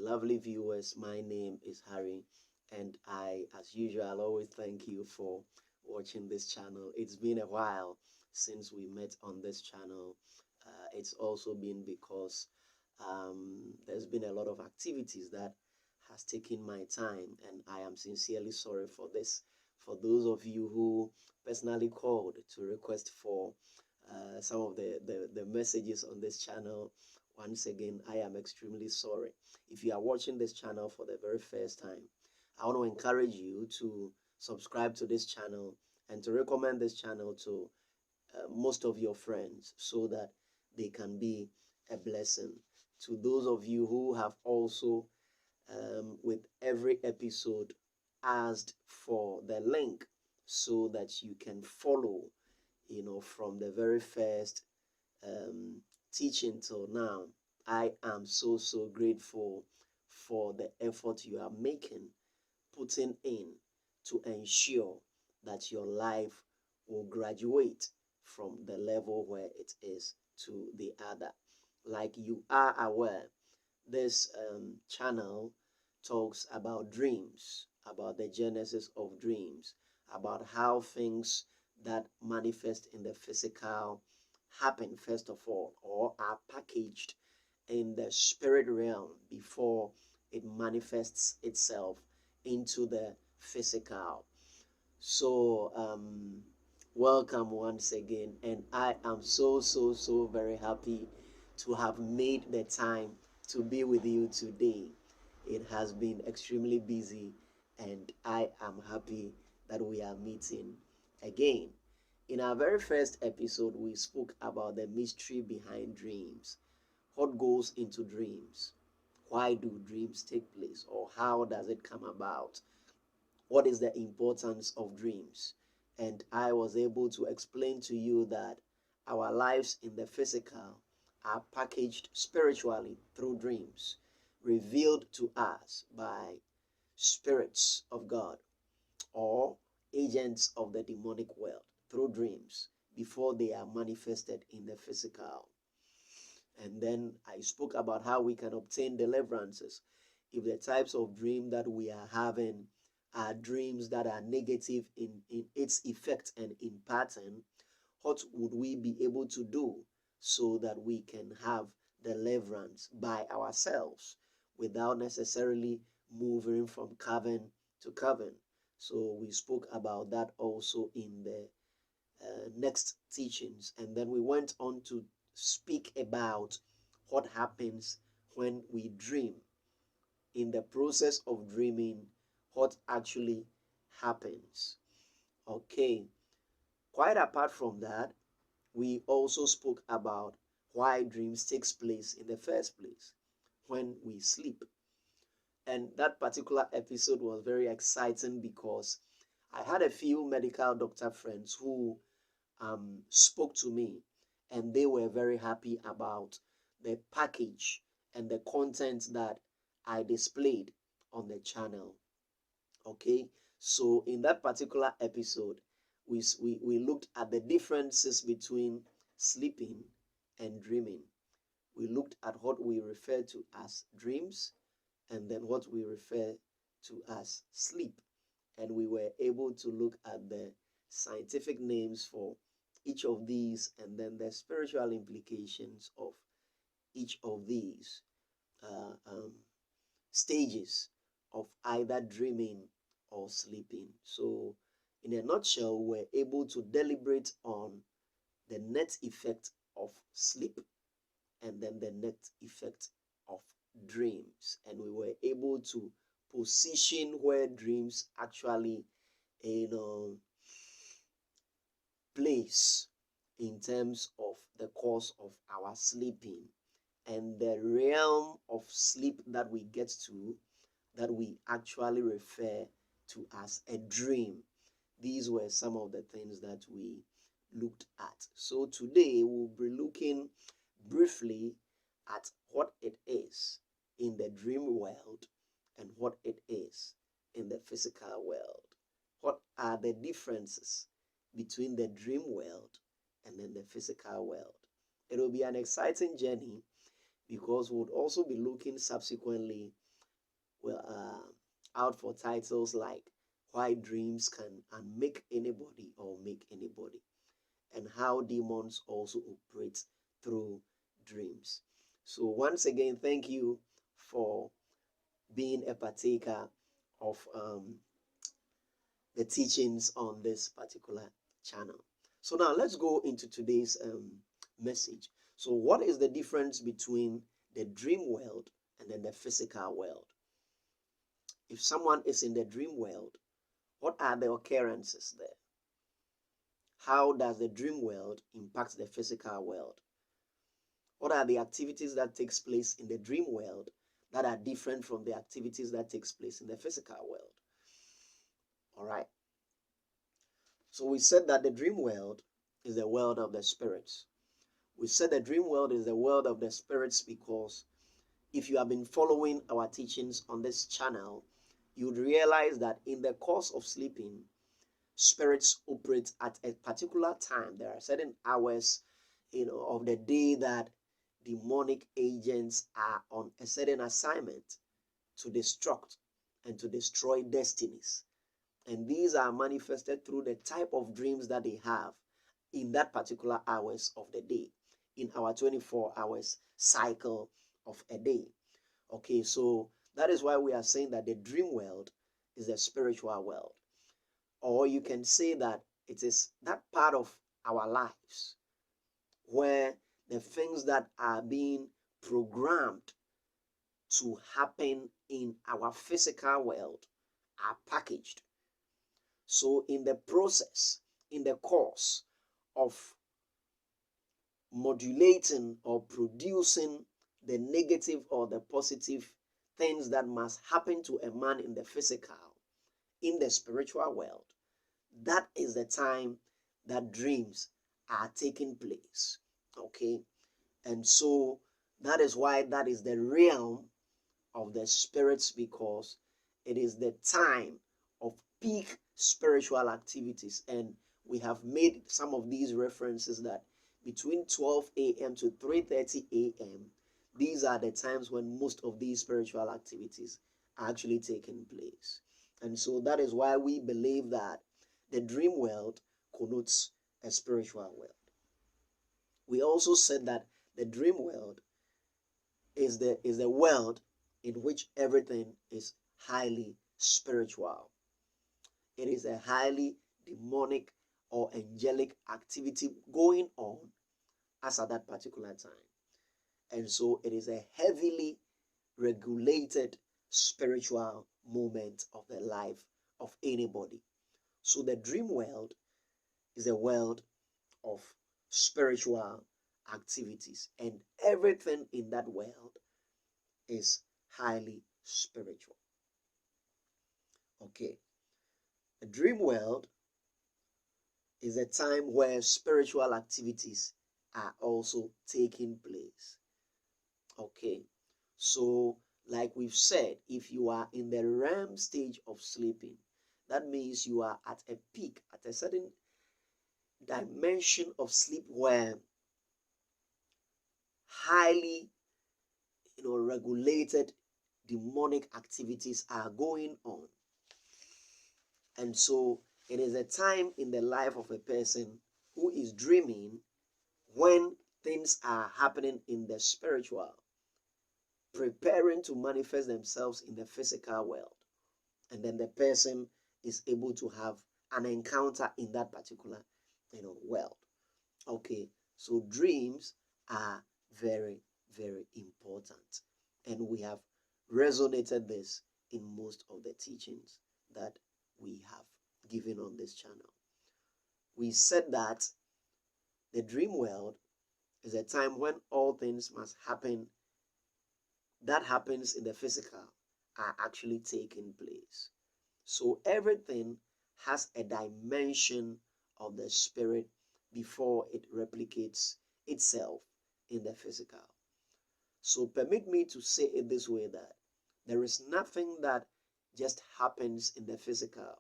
lovely viewers. My name is Harry, and as usual, always thank you for watching this channel. It's been a while since we met on this channel. It's also been because there's been a lot of activities that has taken my time, and I am sincerely sorry for this. For those of you who personally called to request for some of the messages on this channel, once again, I am extremely sorry. If you are watching this channel for the very first time, I want to encourage you to subscribe to this channel and to recommend this channel to most of your friends so that they can be a blessing. To those of you who have also, with every episode, asked for the link so that you can follow, from the very first um, teaching till now. I am so grateful for the effort you are making, putting in to ensure that your life will graduate from the level where it is to the other. Like you are aware, this channel talks about dreams, about the genesis of dreams, about how things that manifest in the physical happen first of all, or are packaged in the spirit realm before it manifests itself into the physical. So, welcome once again, and I am so very happy to have made the time to be with you today. It has been extremely busy, and I am happy that we are meeting again. In our very first episode, we spoke about the mystery behind dreams. What goes into dreams? Why do dreams take place? Or how does it come about? What is the importance of dreams? And I was able to explain to you that our lives in the physical are packaged spiritually through dreams, revealed to us by spirits of God or agents of the demonic world through dreams before they are manifested in the physical. And then I spoke about how we can obtain deliverances if the types of dream that we are having are dreams that are negative in its effect and in pattern. What would we be able to do so that we can have deliverance by ourselves without necessarily moving from coven to coven? So we spoke about that also in the next teachings. And then we went on to speak about what happens when we dream. In the process of dreaming, what actually happens. Okay, quite apart from that, we also spoke about why dreams takes place in the first place when we sleep. And that particular episode was very exciting because I had a few medical doctor friends who spoke to me, and they were very happy about the package and the content that I displayed on the channel. Okay, so in that particular episode, we looked at the differences between sleeping and dreaming. We looked at what we refer to as dreams and then what we refer to as sleep. And we were able to look at the scientific names for each of these and then the spiritual implications of each of these uh, um, stages of either dreaming or sleeping. So, in a nutshell, we're able to deliberate on the net effect of sleep and then the net effect of dreams. And we were able to position where dreams actually, you know, place in terms of the cause of our sleeping and the realm of sleep that we get to, that we actually refer to as a dream. These were some of the things that we looked at. So today we'll be looking briefly at what it is in the dream world and what it is in the physical world. What are the differences between the dream world and then the physical world? It will be an exciting journey because we'll also be looking subsequently out for titles like Why Dreams Can Unmake Anybody or Make Anybody, and how demons also operate through dreams. So once again, thank you for being a partaker of the teachings on this particular channel. So now let's go into today's message. So what is the difference between the dream world and then the physical world? If someone is in the dream world, what are the occurrences there? How does the dream world impact the physical world? What are the activities that takes place in the dream world that are different from the activities that takes place in the physical world? All right. So we said that the dream world is the world of the spirits. We said the dream world is the world of the spirits because if you have been following our teachings on this channel, you would realize that in the course of sleeping, spirits operate at a particular time. There are certain hours, of the day that demonic agents are on a certain assignment to destruct and to destroy destinies. And these are manifested through the type of dreams that they have in that particular hours of the day, in our 24 hours cycle of a day. Okay, so that is why we are saying that the dream world is the spiritual world. Or you can say that it is that part of our lives where the things that are being programmed to happen in our physical world are packaged. So in the process, in the course of modulating or producing the negative or the positive things that must happen to a man in the physical, in the spiritual world, that is the time that dreams are taking place. Okay, and so that is why that is the realm of the spirits, because it is the time of peak spiritual activities. And we have made some of these references that between 12 a.m. to 3:30 a.m., these are the times when most of these spiritual activities are actually taking place. And so that is why we believe that the dream world connotes a spiritual world. We also said that the dream world is the world in which everything is highly spiritual. It is a highly demonic or angelic activity going on as at that particular time. And so it is a heavily regulated spiritual moment of the life of anybody. So the dream world is a world of spiritual activities, and everything in that world is highly spiritual. Okay. A dream world is a time where spiritual activities are also taking place. Okay. So, like we've said, if you are in the REM stage of sleeping, that means you are at a peak, at a certain dimension of sleep where highly regulated demonic activities are going on. And so it is a time in the life of a person who is dreaming when things are happening in the spiritual, preparing to manifest themselves in the physical world. And then the person is able to have an encounter in that particular world. Okay, so dreams are very, very important. And we have resonated this in most of the teachings that we have given on this channel. We said that the dream world is a time when all things must happen that happens in the physical are actually taking place. So everything has a dimension of the spirit before it replicates itself in the physical. So permit me to say it this way, that there is nothing that just happens in the physical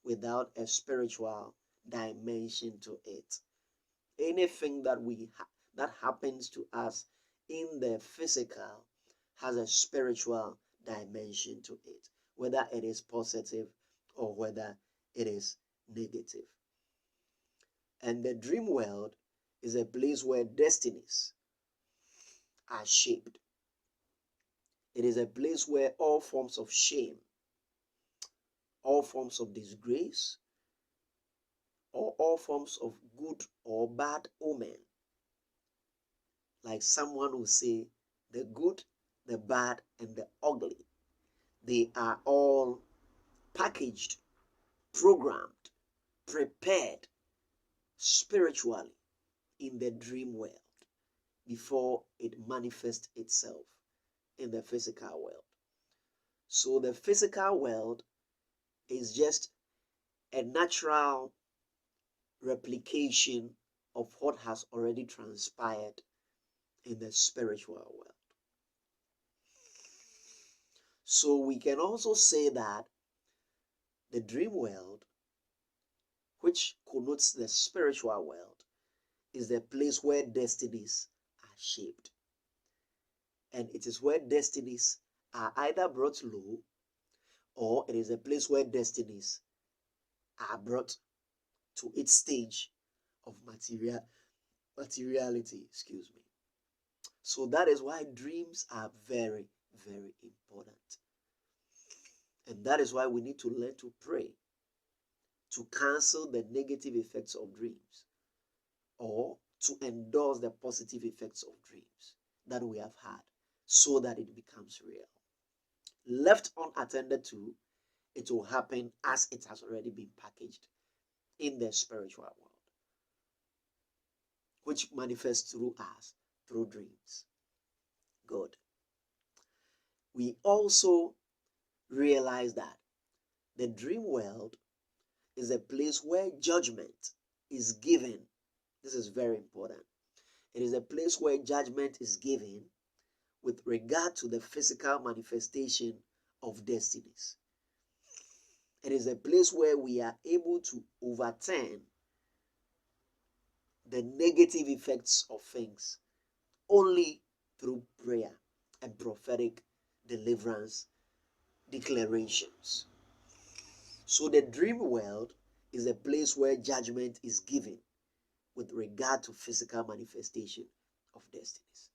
without a spiritual dimension to it. Anything that that happens to us in the physical has a spiritual dimension to it, whether it is positive or whether it is negative. And the dream world is a place where destinies are shaped. It is a place where all forms of shame, all forms of disgrace, or all forms of good or bad omen, like someone will say, the good, the bad, and the ugly, they are all packaged, programmed, prepared spiritually in the dream world before it manifests itself in the physical world. So the physical world is just a natural replication of what has already transpired in the spiritual world. So we can also say that the dream world, which connotes the spiritual world, is the place where destinies are shaped. And it is where destinies are either brought low, or it is a place where destinies are brought to its stage of materiality. So that is why dreams are very, very important. And that is why we need to learn to pray, to cancel the negative effects of dreams, or to endorse the positive effects of dreams that we have had, so that it becomes real. Left unattended to, it will happen as it has already been packaged in the spiritual world, which manifests through us, through dreams. Good. We also realize that the dream world is a place where judgment is given. This is very important. It is a place where judgment is given with regard to the physical manifestation of destinies. It is a place where we are able to overturn the negative effects of things only through prayer and prophetic deliverance declarations. So the dream world is a place where judgment is given with regard to physical manifestation of destinies.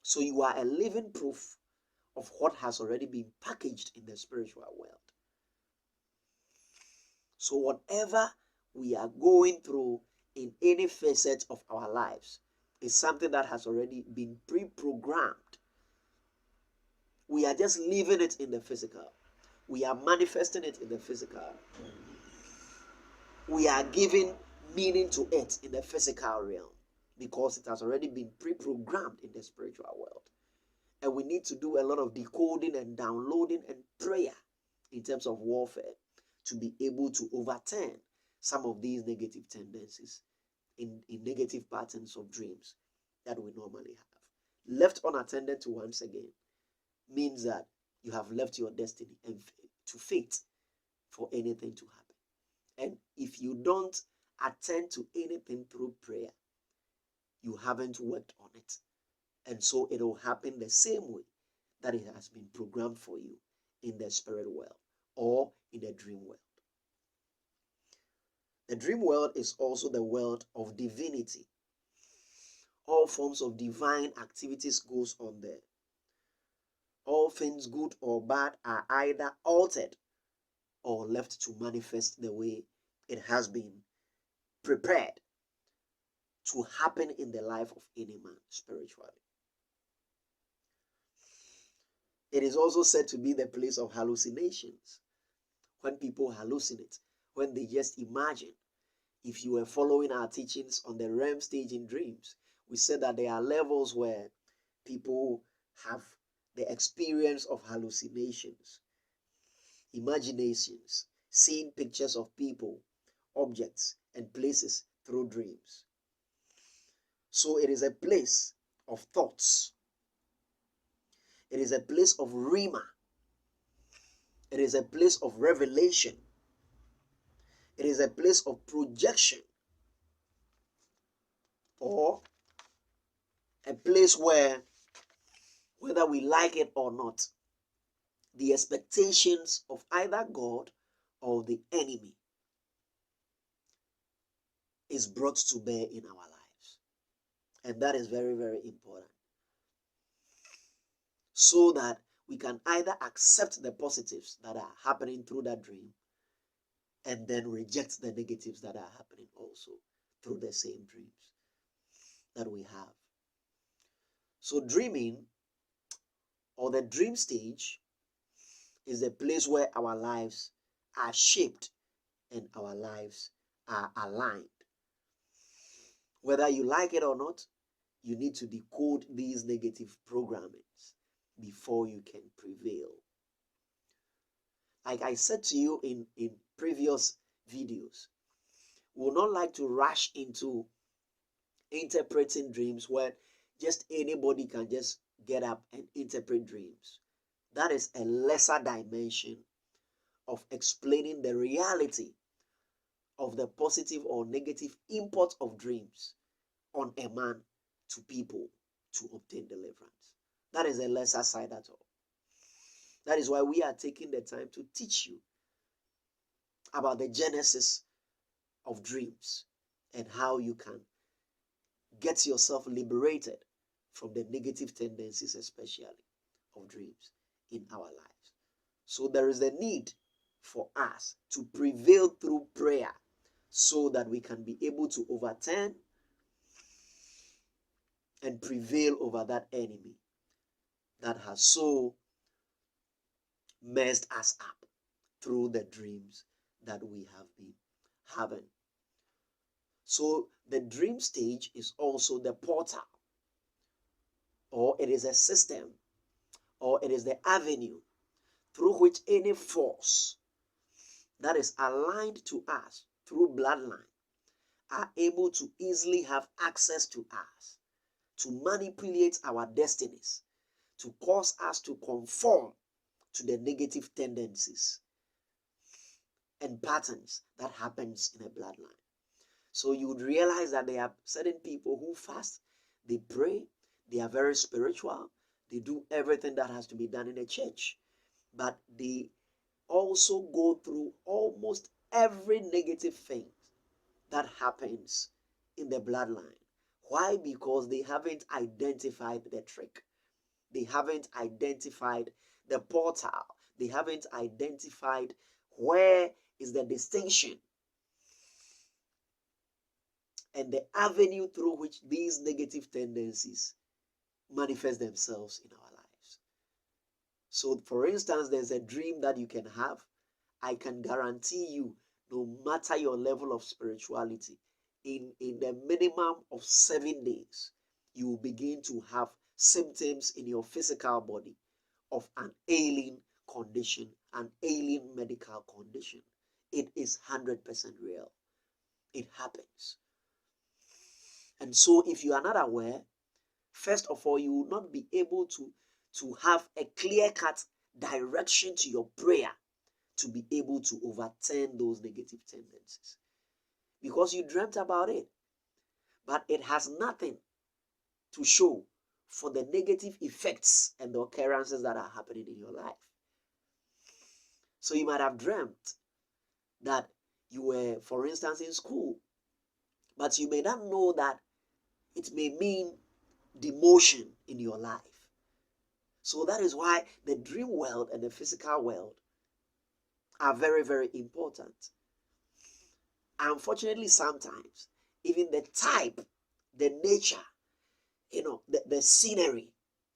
So you are a living proof of what has already been packaged in the spiritual world. So whatever we are going through in any facet of our lives is something that has already been pre-programmed. We are just living it in the physical. We are manifesting it in the physical. We are giving meaning to it in the physical realm because it has already been pre-programmed in the spiritual world. And we need to do a lot of decoding and downloading and prayer in terms of warfare to be able to overturn some of these negative tendencies in negative patterns of dreams that we normally have. Left unattended to, once again, means that you have left your destiny and to fate for anything to happen. And if you don't attend to anything through prayer, you haven't worked on it. And so it will happen the same way that it has been programmed for you in the spirit world or in the dream world. The dream world is also the world of divinity. All forms of divine activities goes on there. All things good or bad are either altered or left to manifest the way it has been prepared to happen in the life of any man spiritually. It is also said to be the place of hallucinations. When people hallucinate, when they just imagine. If you were following our teachings on the REM stage in dreams, we said that there are levels where people have the experience of hallucinations, imaginations, seeing pictures of people, objects, and places through dreams. So it is a place of thoughts. It is a place of rhema. It is a place of revelation. It is a place of projection, or a place where, whether we like it or not, the expectations of either God or the enemy is brought to bear in our lives. And that is very, very important. So that we can either accept the positives that are happening through that dream and then reject the negatives that are happening also through the same dreams that we have. So dreaming, or the dream stage, is a place where our lives are shaped and our lives are aligned. Whether you like it or not, you need to decode these negative programmings before you can prevail. Like I said to you in previous videos, we would not like to rush into interpreting dreams where just anybody can just get up and interpret dreams. That is a lesser dimension of explaining the reality of the positive or negative import of dreams on a man to people to obtain deliverance. That is a lesser side at all. That is why we are taking the time to teach you about the genesis of dreams and how you can get yourself liberated from the negative tendencies, especially of dreams in our lives. So there is a need for us to prevail through prayer so that we can be able to overturn and prevail over that enemy that has so messed us up through the dreams that we have been having. So the dream stage is also the portal, or it is a system, or it is the avenue through which any force that is aligned to us through bloodline are able to easily have access to us, to manipulate our destinies, to cause us to conform to the negative tendencies and patterns that happens in a bloodline. So you would realize that there are certain people who fast, they pray, they are very spiritual, they do everything that has to be done in a church, but they also go through almost every negative thing that happens in the bloodline. Why? Because they haven't identified the trick. They haven't identified the portal. They haven't identified where is the distinction and the avenue through which these negative tendencies manifest themselves in our lives. So, for instance, there's a dream that you can have. I can guarantee you, no matter your level of spirituality, in the minimum of 7 days, you will begin to have symptoms in your physical body of an ailing condition, an ailing medical condition. It is 100% real. It happens. And so if you are not aware, first of all, you will not be able to have a clear-cut direction to your prayer to be able to overturn those negative tendencies. Because you dreamt about it, but it has nothing to show for the negative effects and the occurrences that are happening in your life. So you might have dreamt that you were, for instance, in school, but you may not know that it may mean demotion in your life. So that is why the dream world and the physical world are very, very important. Unfortunately, sometimes even the type, the nature, the scenery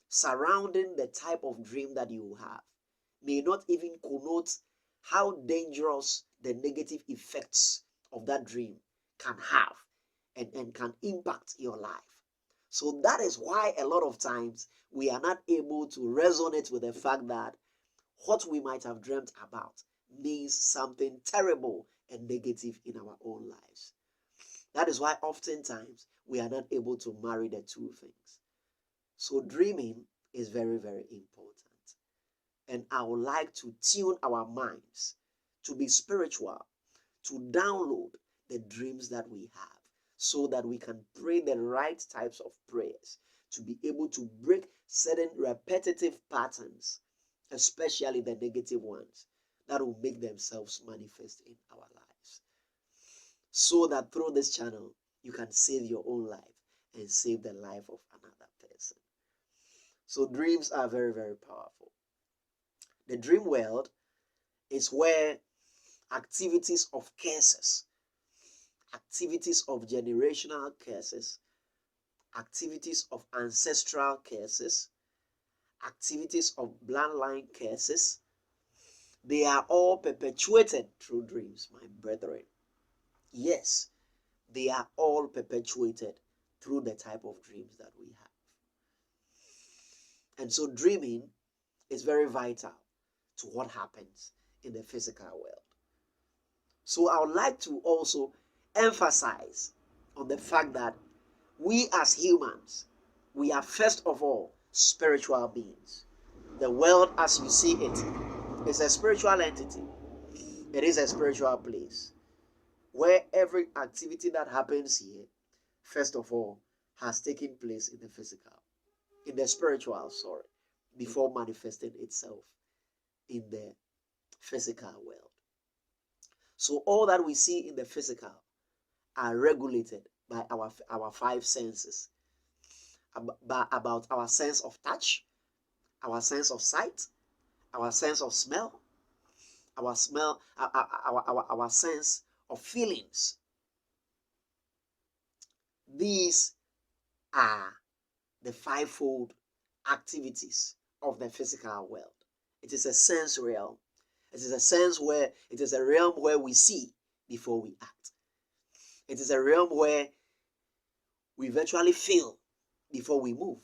surrounding the type of dream that you have may not even connote how dangerous the negative effects of that dream can have and can impact your life. So that is why a lot of times we are not able to resonate with the fact that what we might have dreamt about means something terrible and negative in our own lives. That is why oftentimes we are not able to marry the two things. So dreaming is very, very important. And I would like to tune our minds to be spiritual, to download the dreams that we have, so that we can pray the right types of prayers to be able to break certain repetitive patterns especially the negative ones that will make themselves manifest in our lives. So that through this channel, you can save your own life and save the life of another person. So dreams are very, very powerful. The dream world is where activities of curses, activities of generational curses, activities of ancestral curses, activities of bloodline curses, they are all perpetuated through dreams, my brethren. Yes, they are all perpetuated through the type of dreams that we have. And so dreaming is very vital to what happens in the physical world. So I would like to also emphasize on the fact that we as humans, we are first of all spiritual beings. The world as you see it is a spiritual entity. It is a spiritual place where every activity that happens here, first of all, has taken place in the physical, in the spiritual, before manifesting itself in the physical world. So all that we see in the physical are regulated by our five senses, about our sense of touch, our sense of sight, our sense of smell, our sense of feelings. These are the fivefold activities of the physical world. It is a sense realm. It is a sense where it is a realm where we see before we act. It is a realm where we virtually feel before we move.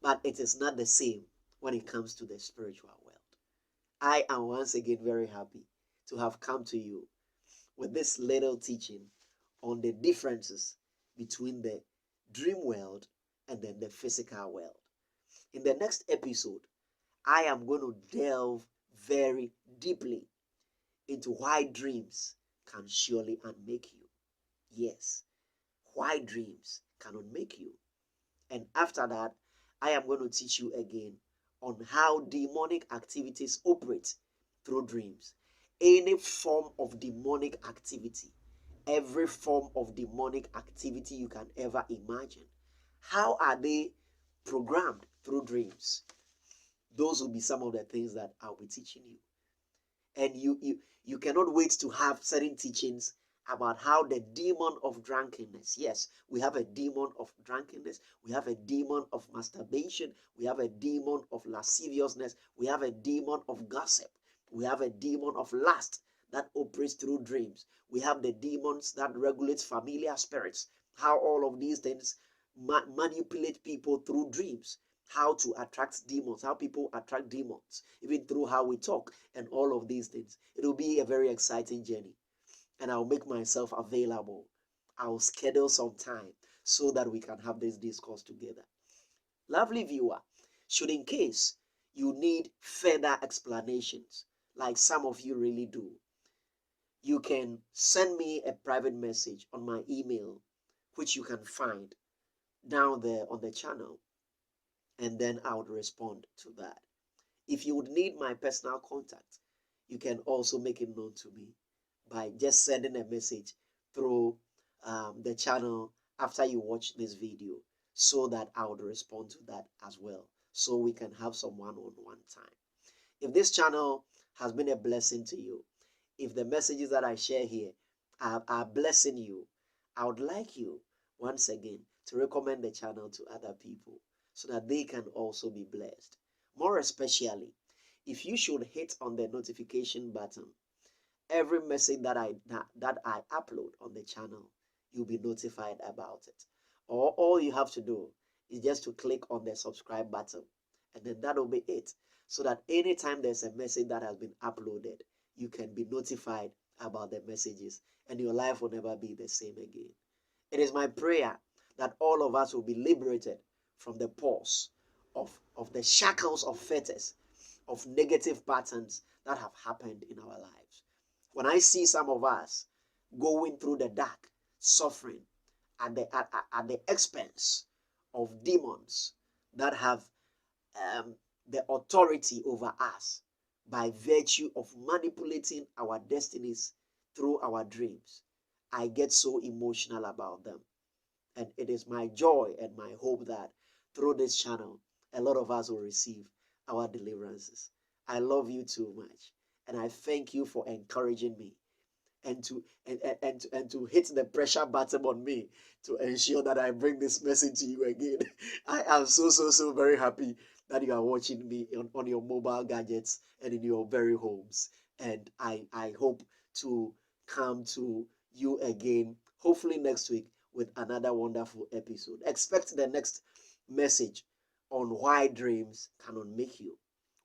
But it is not the same when it comes to the spiritual world. I am once again very happy to have come to you with this little teaching on the differences between the dream world and then the physical world. In the next episode, I am going to delve very deeply into why dreams can surely unmake you. Yes, why dreams cannot make you. And after that, I am going to teach you again on how demonic activities operate through dreams. Any form of demonic activity, every form of demonic activity you can ever imagine, how are they programmed through dreams? Those will be some of the things that I'll be teaching you. And you cannot wait to have certain teachings about how the demon of drunkenness, yes, we have a demon of drunkenness, we have a demon of masturbation, we have a demon of lasciviousness, we have a demon of gossip, we have a demon of lust that operates through dreams, we have the demons that regulate familiar spirits, how all of these things manipulate people through dreams, how to attract demons, how people attract demons, even through how we talk and all of these things. It will be a very exciting journey. And I'll make myself available. I'll schedule some time so that we can have this discourse together. Lovely viewer, should in case you need further explanations, like some of you really do, you can send me a private message on my email, which you can find down there on the channel, and then I would respond to that. If you would need my personal contact, you can also make it known to me by just sending a message through the channel after you watch this video, so that I would respond to that as well, so we can have some one-on-one time. If this channel has been a blessing to you, if the messages that I share here are blessing you, I would like you once again to recommend the channel to other people so that they can also be blessed. More especially, if you should hit on the notification button, every message that I upload on the channel, you'll be notified about it. Or all you have to do is just to click on the subscribe button, and then that'll be it. So that anytime there's a message that has been uploaded, you can be notified about the messages, and your life will never be the same again. It is my prayer that all of us will be liberated from the pause of the shackles of fetters, of negative patterns that have happened in our lives. When I see some of us going through the dark, suffering at the expense of demons that have the authority over us by virtue of manipulating our destinies through our dreams. I get so emotional about them. And it is my joy and my hope that through this channel, a lot of us will receive our deliverances. I love you too much. And I thank you for encouraging me and to hit the pressure button on me to ensure that I bring this message to you again. I am so very happy that you are watching me on your mobile gadgets and in your very homes. And I hope to come to you again, hopefully next week, with another wonderful episode. Expect the next message on why dreams cannot make you.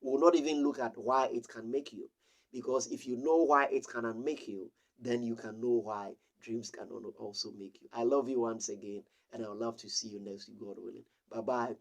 We will not even look at why it can make you, because if you know why it cannot make you, then you can know why dreams can also make you. I love you once again, and I would love to see you next week, God willing. Bye bye.